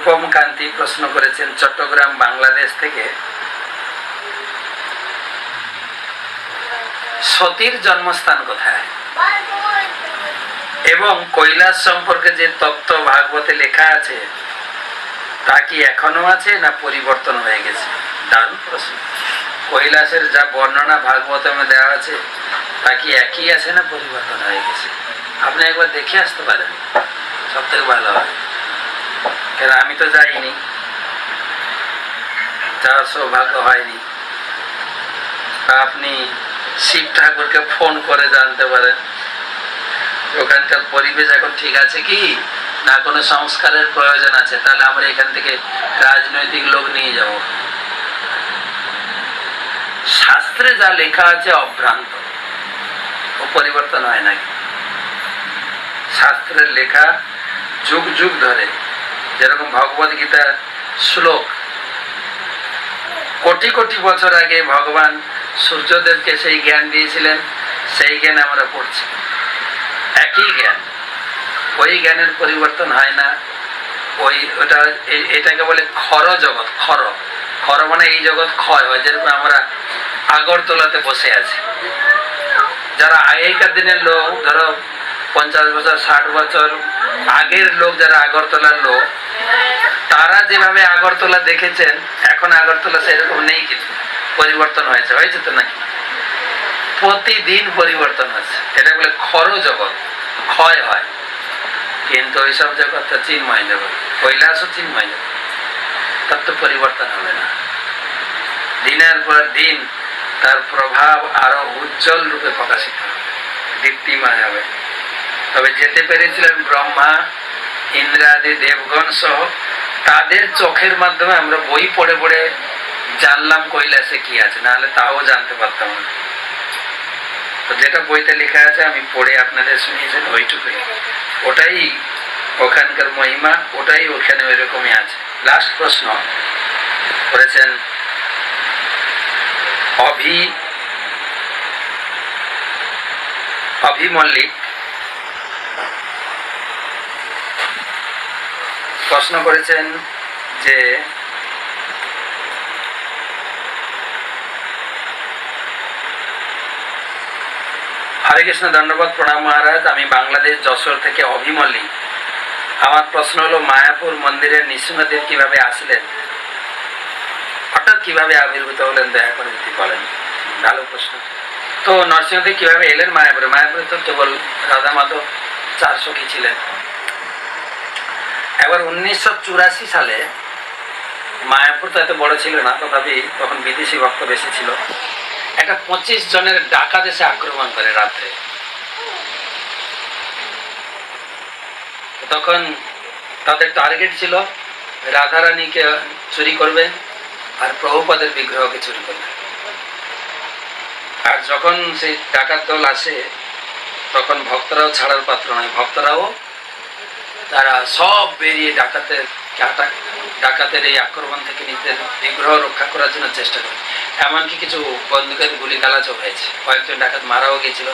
রূপম কান্তি প্রশ্ন করেছেন চট্টগ্রাম বাংলাদেশ থেকে, সতীর জন্মস্থান কোথায় এবং কৈলাস সম্পর্কে যে তত্ত্ব ভাগবতে লেখা আছে তা কি এখনো আছে না পরিবর্তন হয়ে গেছে? দারুণ প্রশ্ন। কৈলাসের যা বর্ণনা ভাগবতমে দেওয়া আছে তা কি একই আছে না পরিবর্তন হয়ে গেছে? আপনি একবার দেখে আসতে পারেন, সব থেকে ভালো হয়। কেন আমি তো যাইনি, যাওয়ার সৌভাগ্য হয়নি। তা আপনি শিব ঠাকুরকে ফোন করে জানতে পারেন ওখানকার পরিবেশ এখন ঠিক আছে কি না কোনো সংস্কারের প্রয়োজন আছে। তাহলে আমরা এখান থেকে রাজনৈতিক লোক নিয়ে যাব। শাস্ত্রে যা লেখা আছে অভ্রান্ত, ও পরিবর্তন হয় নাকি? শাস্ত্রের লেখা যুগ যুগ ধরে, যেরকম ভগবত গীতার শ্লোক কোটি কোটি বছর আগে ভগবান সূর্যদেবকে সেই জ্ঞান দিয়েছিলেন, সেই জ্ঞান আমরা পড়ছি, একই জ্ঞান, ওই জ্ঞানের পরিবর্তন হয় না। ওটা এটাকে বলে ক্ষর জগৎ। ক্ষর মানে এই জগৎ ক্ষয় হয়। যেরকম আমরা আগরতলাতে বসে আছি, যারা আগেকার দিনের লোক, ধরো 50 বছর 60 বছর আগের লোক, যারা আগরতলার লোক, তারা যেভাবে আগরতলা দেখেছেন এখন আগরতলা সেরকম নেই, কিছু পরিবর্তন হয়েছে তো নাকি? প্রতিদিন পরিবর্তন হচ্ছে। এটা বলে ক্ষর জগৎ, ক্ষয় হয়। কিন্তু ওইসব জগৎটা চিন্ময় জগৎ, কৈলাসও চিন্ময় জগৎ, তার তো পরিবর্তন হবে না। দিনের পর দিন তার প্রভাব আরো উজ্জ্বল রূপে প্রকাশিত হবে, দীপ্তিময় হবে। তবে যেতে পেরেছিলেন ব্রহ্মা, ইন্দ্রাদি দেবগণ সহ, তাদের চোখের মাধ্যমে আমরা বই পড়ে পড়ে জানলাম কৈলাসে কি আছে, নাহলে তাও জানতে পারতাম না। তো যেটা বইতে লেখা আছে আমি পড়ে আপনাদের শুনিয়েছেন, ওইটুকুই, ওটাই ওখানকার মহিমা, ওটাই ওখানে ওইরকমই আছে। লাস্ট প্রশ্ন করেছেন অভি মল্লিক। প্রশ্ন করেছেন যে হরে কৃষ্ণ, ধন্যবাদ, প্রণাম মহারাজ। আমি বাংলাদেশ যশোর থেকে অভি মল্লিক। আমার প্রশ্ন হলো মায়াপুর মন্দিরের নৃসিংহদেব কিভাবে আসলেন, হঠাৎ কিভাবে আবির্ভূত হলেন, দয়া করে যদি বলেন। ভালো প্রশ্ন। তো নরসিংহদেব কিভাবে এলেন মায়াপুরে? মায়াপুরে তো কেবল রাধা মাধব 4 সখী ছিলেন। এবার 1984 সালে, মায়াপুর তো এত বড় ছিল না, তথাপি তখন বিদেশি ভক্ত বেশি ছিল, একটা 25 জনের ডাকাত এসে আক্রমণ করে রাত্রে। তখন তাদের টার্গেট ছিল রাধারানীকে চুরি করবে আর প্রভুপাদের বিগ্রহকে চুরি করবে। আর যখন সেই ডাকাত দল আসে তখন ভক্তরাও ছাড়ার পাত্র নয়, ভক্তরাও তারা সব বেরিয়ে ডাকাতের এই আক্রমণ থেকে নিজেদের বিগ্রহ রক্ষা করার জন্য চেষ্টা করে। এমনকি কিছু বন্দুকের গুলি গালাচও হয়েছে, কয়েকজন ডাকাত মারাও গেছিল।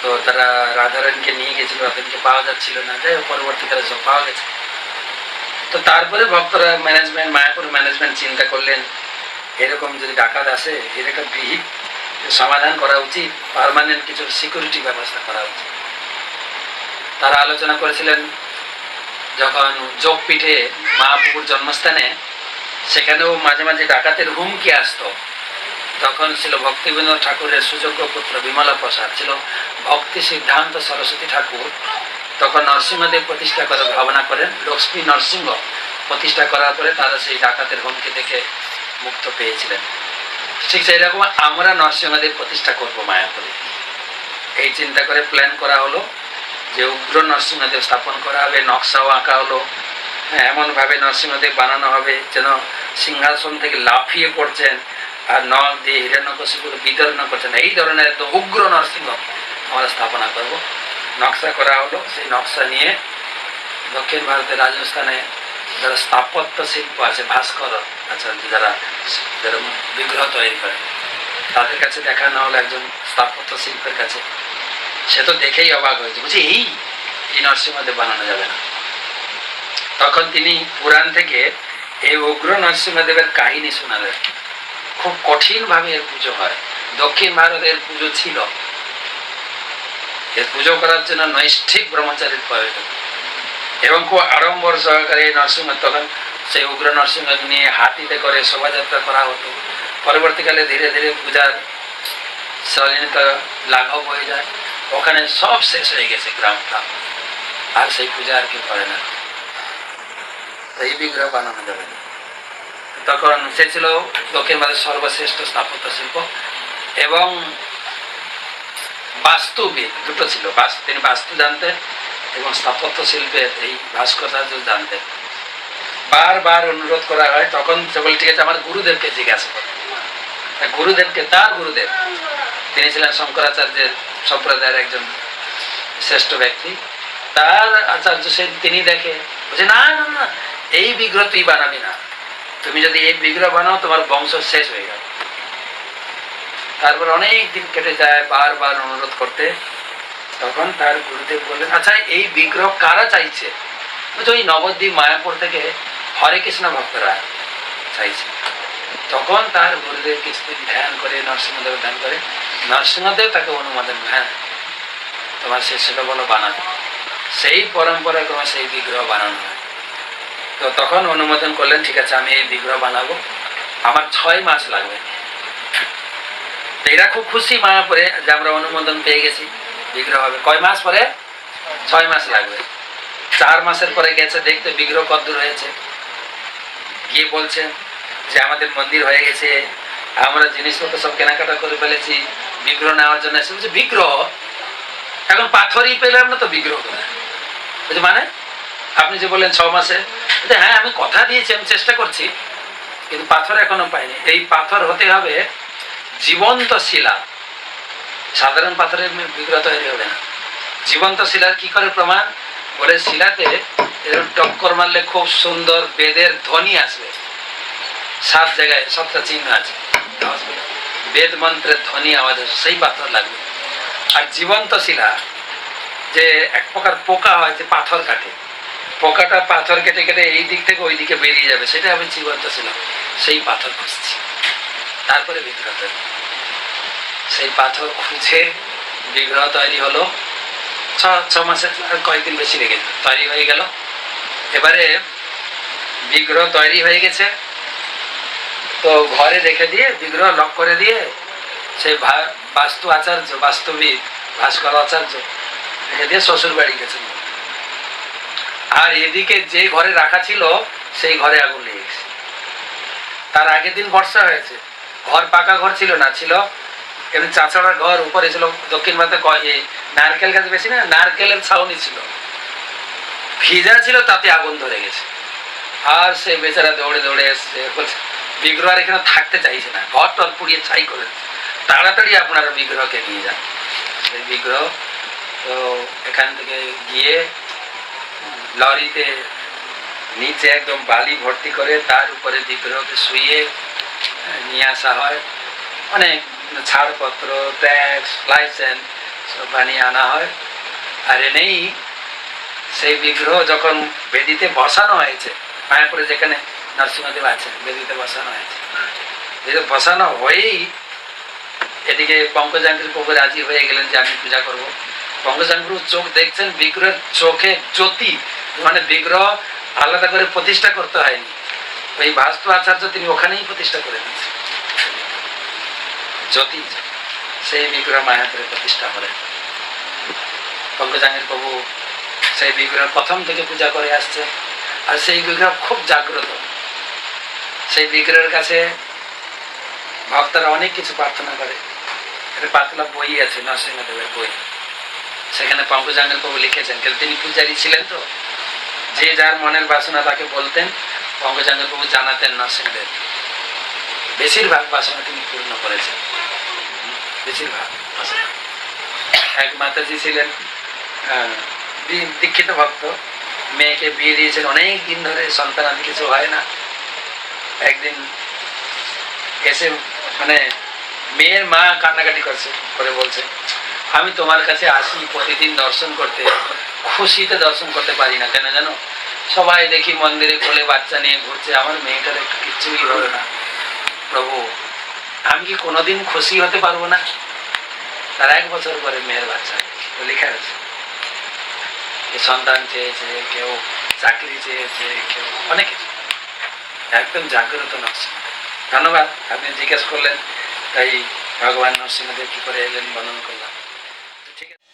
তো তারা রাধারানীকে নিয়ে গেছিল, রাধারানীকে পাওয়া যাচ্ছিল না, যাই হোক পরবর্তীকালে সব পাওয়া গেছে। তো তারপরে ভক্তরা মায়াপুর ম্যানেজমেন্ট চিন্তা করলেন এরকম যদি ডাকাত আসে এর একটা বিহিত সমাধান করা উচিত, পার্মানেন্ট কিছু সিকিউরিটি ব্যবস্থা করা উচিত। তারা আলোচনা করেছিলেন যখন যোগপীঠে মহাপ্রভুর জন্মস্থানে, সেখানেও মাঝে মাঝে ডাকাতের হুমকি আসতো। তখন ছিল ভক্তিবেদান্ত ঠাকুরের সুযোগ্য পুত্র বিমলা প্রসাদ, ছিল ভক্তি সিদ্ধান্ত সরস্বতী ঠাকুর। তখন নরসিংহদেব প্রতিষ্ঠা করার ভাবনা করেন, লক্ষ্মী নরসিংহ প্রতিষ্ঠা করার পরে তারা সেই ডাকাতের হুমকি থেকে মুক্ত পেয়েছিলেন। ঠিক সেই রকম আমরা নরসিংহদেব প্রতিষ্ঠা করব মায়াপুরে, এই চিন্তা করে প্ল্যান করা হলো যে উগ্র নরসিংহদেব স্থাপন করা হবে। নকশাও আঁকা হলো, এমনভাবে নরসিংহদেব বানানো হবে যেন সিংহাসন থেকে লাফিয়ে পড়ছেন আর নখ দিয়ে হিরণ্যকশিপুর বিতরণ করছেন। এই ধরনের একদম উগ্র নরসিংহ আমরা স্থাপনা করব। নকশা করা হলো। সেই নকশা নিয়ে দক্ষিণ ভারতের রাজস্থানে যারা স্থাপত্য শিল্প আছে, ভাস্কর আচ্ছা, যারা বিগ্রহ তৈরি করে, তাদের কাছে দেখানো হলো একজন স্থাপত্য শিল্পের কাছে। সে তো দেখেই অবাক হয়েছে, বলছি এই নরসিংহদেব বানানো যাবে না। তখন তিনি পুরাণ থেকে এই উগ্র নরসিংহদেবের কাহিনী শোনালেন। খুব কঠিন ভাবে এর পুজো হয়, দক্ষিণ ভারতে এর পুজো ছিল। এর পুজো করার জন্য নৈষ্ঠিক ব্রহ্মচারীর প্রয়োজন এবং খুব আড়ম্বর সহকারে এই নরসিংহ, তখন সেই উগ্র নরসিংহ নিয়ে হাতিতে করে শোভাযাত্রা করা হতো। পরবর্তীকালে ধীরে ধীরে পূজার সলিলতা লাঘব হয়ে যায়, ওখানে সব শেষ হয়ে গেছে গ্রামটা, আর সেই পূজা আর কেউ করে না। এই বিগ্রহ বানানো যাবে না। তখন সে ছিল দক্ষিণ ভারতের সর্বশ্রেষ্ঠ স্থাপত্য শিল্প এবং বাস্তুবিদ, দুটো ছিল। তিনি বাস্তু জানতেন এবং স্থাপত্য শিল্পের এই ভাস্কর্য জানতেন। বারবার অনুরোধ করা হয়, তখন কেবল ঠিক আছে আমার গুরুদেবকে জিজ্ঞাসা করে। গুরুদেবকে, তার গুরুদেব, তিনি ছিলেন শঙ্করাচার্যের সম্প্রদায়ের একজন শ্রেষ্ঠ ব্যক্তি। তার আচার্য সে, তিনি দেখে বলছে না না না, এই বিগ্রহ তুই বানাবি না, তুমি যদি এই বিগ্রহ বানাও তোমার বংশ শেষ হয়ে যাবে। তারপর অনেক দিন কেটে যায় বারবার অনুরোধ করতে। তখন তার গুরুদেব বললেন, আচ্ছা এই বিগ্রহ কারা চাইছে? ওই নবদ্বীপ মায়াপুর থেকে হরে কৃষ্ণ ভক্তরা চাইছে। তখন তার গুরুদেব কিছুদিন ধ্যান করে, নরসিংহদেব ধ্যান করে, নরসিংহদেব তাকে অনুমোদন, হ্যাঁ তোমার শিষ্যকে বলো বানাতে। সেই পরম্পরা ক্রমে সেই বিগ্রহ বানানো হয়। তো তখন অনুমোদন করলেন, ঠিক আছে আমি এই বিগ্রহ বানাবো, আমার 6 মাস লাগবে। এরা খুব খুশি মায়াপুরে যে আমরা অনুমোদন পেয়ে গেছি, বিগ্রহ হবে। কয় মাস পরে? 6 মাস লাগবে। 4 মাসের পরে গেছে দেখতে বিগ্রহ কতদূর হয়েছে, গিয়ে বলছেন যে আমাদের মন্দির হয়ে গেছে, আমরা জিনিসপত্র সব কেনাকাটা করে ফেলেছি, বিগ্রহ নেওয়ার জন্য এসে। বলছে বিগ্রহ এখন পাথরই পেলাম না, তো বিগ্রহ কোথায়? বলছে মানে আপনি যে বললেন 6 মাসে? হ্যাঁ আমি কথা দিয়েছি, আমি চেষ্টা করছি, কিন্তু পাথর এখনো পাইনি। এই পাথর হতে হবে জীবন্ত শিলা, সাধারণ পাথরের বিগ্রহ তৈরি হবে না। জীবন্ত শিলার কি করে প্রমাণ? বলে শিলাতে এরকম টক্কর মারলে খুব সুন্দর বেদের ধ্বনি আসবে। 7 জায়গায় 7টা চিহ্ন আছে, বেদ মন্ত্রের ধ্বনি আওয়াজ আসবে, সেই পাথর লাগবে। আর জীবন্ত শিলা যে এক প্রকার পোকা হয় যে পাথর কাটে, পোকাটা পাথর কেটে কেটে এই দিক থেকে ওই দিকে বেরিয়ে যাবে, সেটা আমি জীবন্ত শিলা, সেই পাথর খুঁজছি। তারপরে বিগ্রহ তৈরি, সেই পাথর খুঁজে বিগ্রহ তৈরি হলো। 6 মাসের কয়েকদিন বেশি লেগে তৈরি হয়ে গেল। এবারে বিগ্রহ তৈরি হয়ে গেছে, তো ঘরে রেখে দিয়ে বিগ্রহ লক করে দিয়ে সেই বাস্তু আচার্য, বাস্তবিক ভাস্কর আচার্য রেখে দিয়ে শ্বশুর বাড়ি গেছেন। আর এদিকে যে ঘরে রাখা ছিল সেই ঘরে আগুন লেগে গেছে। তার আগের দিন বর্ষা হয়েছে, ঘর পাকা ঘর ছিল না, ছিল এমনি চাঁচড়ার ঘর। উপরে ছিল দক্ষিণ ভারতে নারকেল গাছ বেশি না, নারকেলের ছাউনি ছিল, ভিজা ছিল, তাতে আগুন ধরে গেছে। আর সে বেচারা দৌড়ে দৌড়ে এসছে, বলছে বিগ্রহ আর এখানে থাকতে চাইছে না, ঘর টর পুড়িয়ে ছাই করে, তাড়াতাড়ি আপনারা বিগ্রহকে নিয়ে যান। সেই বিগ্রহ তো এখান থেকে গিয়ে লরিতে নিচে একদম বালি ভর্তি করে তার উপরে বিগ্রহকে শুয়ে নিয়ে আসা হয়। অনেক ছাড়পত্র, ট্যাক্স, লাইসেন্স সব বানিয়ে আনা হয়। আর এনেই সেই বিগ্রহ যখন বেদিতে বসানো হয়েছে, মায়াপুরে যেখানে নরসিংহদেব আছেন, বেদিতে বসানো হয়েছে, বেদিতে বসানো হয়েই এদিকে পঙ্কজাঙ্গির প্রভু রাজি হয়ে গেলেন যে আমি পূজা করবো। পঙ্কজাঙ্গির চোখ দেখছেন, বিগ্রহের চোখে জ্যোতি, মানে বিগ্রহ আলাদা করে প্রতিষ্ঠা করতে হয়নি, ওই বাস্তু আচার্য তিনি ওখানেই প্রতিষ্ঠা করে দিয়েছেন জ্যোতি। সেই বিগ্রহ মায়াপুরে প্রতিষ্ঠা করেন পঙ্কজাঙ্গির প্রভু। সেই বিগ্রহ প্রথম থেকে পূজা করে আসছে, আর সেই বিগ্রহ খুব জাগ্রত। সেই বিগ্রহের কাছে ভক্তরা অনেক কিছু প্রার্থনা করে। একটা পাতলা বই আছে, নরসিংহদেবের বই, সেখানে পঙ্কজাঙ্গির প্রভু লিখেছেন, কিন্তু তিনি পূজারী ছিলেন, তো যে যার মনের বাসনা তাকে বলতেন, পঙ্কজাঙ্গির প্রভু জানাতেন নরসিংহদেব। বেশিরভাগ বাসনা তিনি পূর্ণ করেছেন, বেশিরভাগ বাসনা। এক মাতাজি ছিলেন দীক্ষিত ভক্ত, মেয়েকে বিয়ে দিয়েছেন, অনেক দিন ধরে সন্তানাদি কিছু হয় না। একদিন এসে মানে মেয়ের মা কান্নাকাটি করছে, করে বলছে আমি তোমার কাছে আসি প্রতিদিন দর্শন করতে, খুশিতে দর্শন করতে পারি না, কেন জানো? সবাই দেখি মন্দিরে কোলে বাচ্চা নিয়ে ঘুরছে, আমার মেয়েটার একটু কিচ্ছুই হলো না। প্রভু, আমি কি কোনোদিন খুশি হতে পারবো না? তার 1 বছর পরে মেয়ের বাচ্চা লেখা আছে। সন্তান চেয়েছে, কেউ চাকরি চেয়েছে, কেউ অনেক কিছু। একদম জাগ্রত নরসিংহ। ধন্যবাদ, আপনি জিজ্ঞেস করলেন, তাই ভগবান নরসিংহদেব কি করে এলেন বর্ণনা করলাম। ঠিক আছে।